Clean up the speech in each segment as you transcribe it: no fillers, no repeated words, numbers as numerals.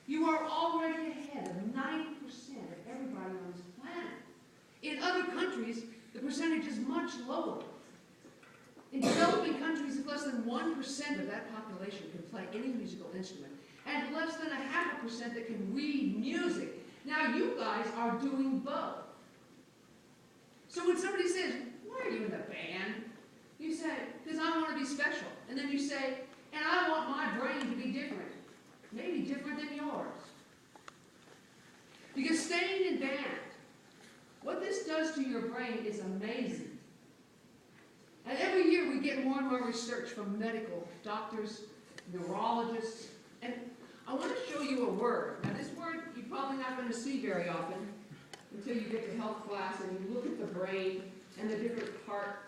You are already ahead of 90% of everybody on this planet. In other countries, the percentage is much lower. In developing countries, less than 1% of that population can play any musical instrument, and less than 0.5% that can read music. Now, you guys are doing both. So when somebody says, why are you in the band? You say, because I want to be special. And then you say, and I want my brain to be different. Maybe different than yours. Because staying in band, what this does to your brain is amazing. And every year we get more and more research from medical doctors, neurologists, and I want to show you a word. Now this word you're probably not going to see very often until you get to health class and you look at the brain and the different part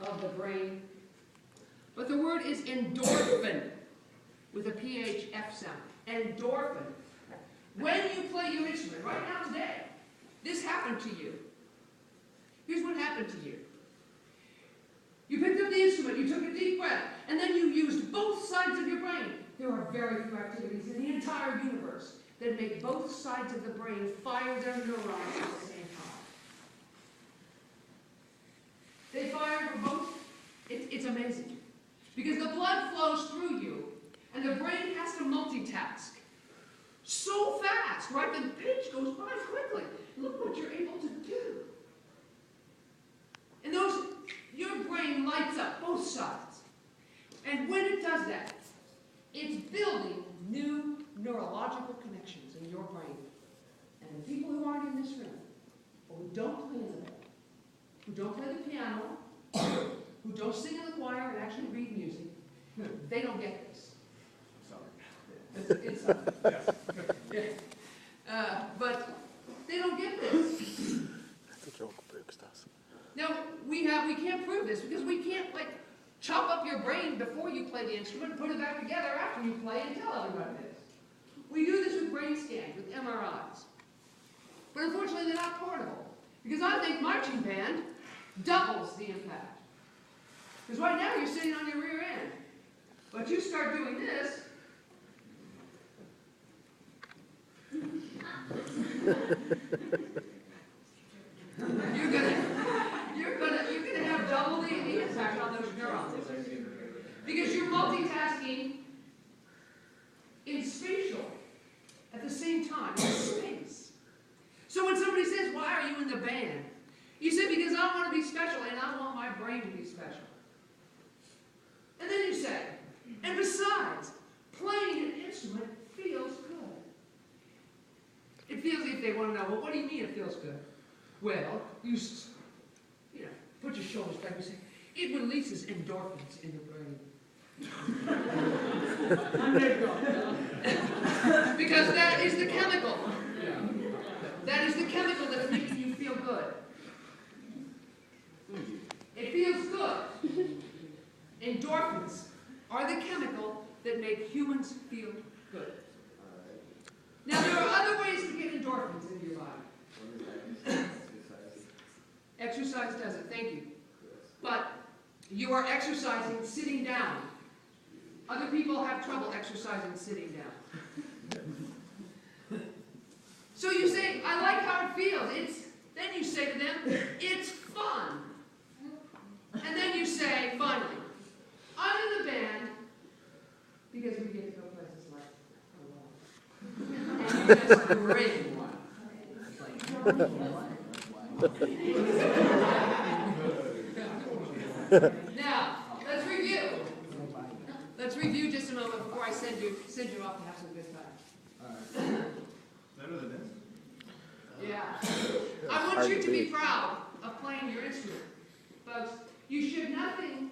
of the brain. But the word is endorphin, with a PHF sound. Endorphin. When you play your instrument, right now today, this happened to you. Here's what happened to you. You picked up the instrument, you took a deep breath, and then you used both sides of your brain. There are very few activities in the entire universe that make both sides of the brain fire their neurons at the same time. They fire for both. It's amazing. Because the blood flows through you, and the brain has to multitask so fast, right? The pitch goes by quickly. Look what you're able to do. And your brain lights up both sides. And when it does that, it's building new neurological connections in your brain. And the people who aren't in this room, or who don't play in the band, who don't play the piano, who don't sing in the choir and actually read music, they don't get this. It's but they don't get this. Now we can't prove this because we can't chop up your brain before you play the instrument and put it back together after you play and tell everybody this. We do this with brain scans, with MRIs. But unfortunately they're not portable. Because I think marching band doubles the impact. Because right now you're sitting on your rear end. But you start doing this, you're gonna have double the impact on those neurons. Because you're multitasking in spatial at the same time, in space. So when somebody says, why are you in the band? You say, because I want to be special and I want my brain to be special. And then you say, and besides, playing an instrument feels good. It feels, if they want to know, well, what do you mean it feels good? Well, you put your shoulders back and say, it releases endorphins in the brain. Because that is the chemical. That is the chemical that's making you feel good. It feels good. Endorphins are the chemical that make humans feel good. Now, there are other ways to get endorphins into your body. Exercise does it, thank you. But you are exercising sitting down. Other people have trouble exercising sitting down. So you say, I like how it feels. Then you say to them, it's fun. And then you say, finally, I'm in the band because we get to go places like and you just great one. Now, let's review. Let's review just a moment before I send you off to have some good time. Better than this? Yeah. I want you to be proud of playing your instrument. Folks, you should nothing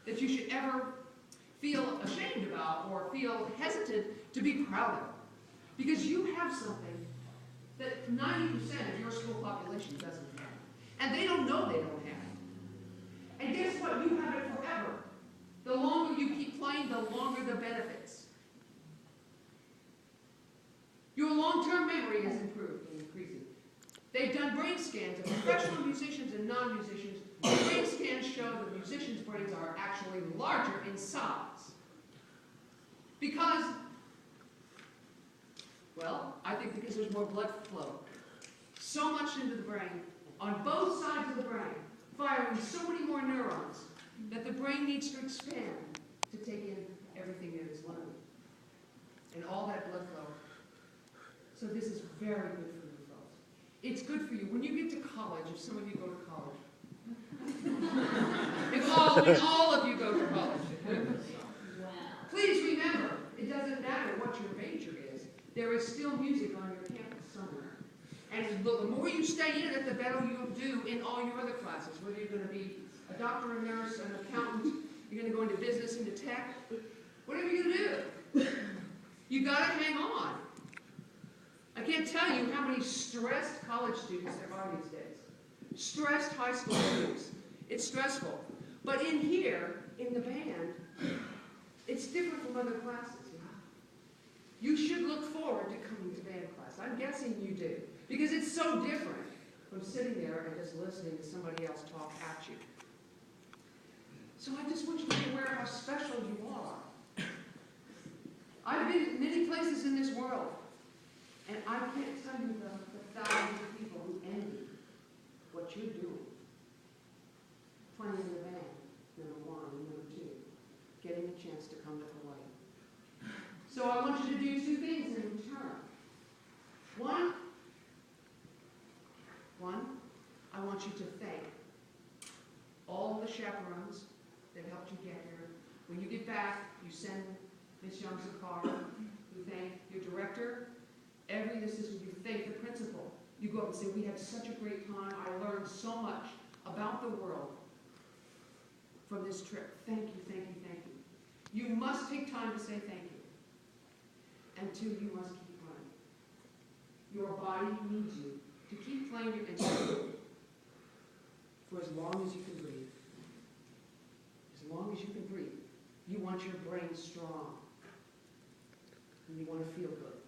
that you should ever feel ashamed about or feel hesitant to be proud of. Because you have something that 90% of your school population doesn't have. And they don't know they don't have it. And guess what? You have it forever. The longer you keep playing, the longer the benefits. Your long-term memory has improved and increasing. They've done brain scans of professional musicians and non-musicians. Brain scans show that musicians' brains are actually larger in size. Because, well, I think because there's more blood flow. So much into the brain, on both sides of the brain, firing so many more neurons that the brain needs to expand to take in everything that is learned. And all that blood flow. So this is very good for you folks. It's good for you. When you get to college, if some of you go to college, if all of you go to college, please remember, it doesn't matter what your major is, there is still music on your campus somewhere. And the more you stay in it, the better you'll do in all your other classes, whether you're going to be a doctor, a nurse, an accountant, you're going to go into business, into tech, whatever you're going to do. You got to hang on. I can't tell you how many stressed college students there are these days. Stressed high school students. It's stressful. But in here, in the band, it's different from other classes. You should look forward to coming to band class. I'm guessing you do. Because it's so different from sitting there and just listening to somebody else talk at you. So I just want you to be aware of how special you are. I've been in many places in this world, and I can't tell you the thousands of people who envy what you're doing. Playing in the band, number one, and number two, getting a chance to come to Hawaii. So I want you to do two things in return. One, I want you to thank all the chaperones that helped you get here. When you get back, you send Ms. Young's a card. You thank your director, every assistant. You thank the principal. You go up and say, we had such a great time. I learned so much about the world from this trip. Thank you, thank you, thank you. You must take time to say thank you. And two, you must keep running. Your body needs you to keep playing your instrument for as long as you can breathe. As long as you can breathe. You want your brain strong. And you want to feel good.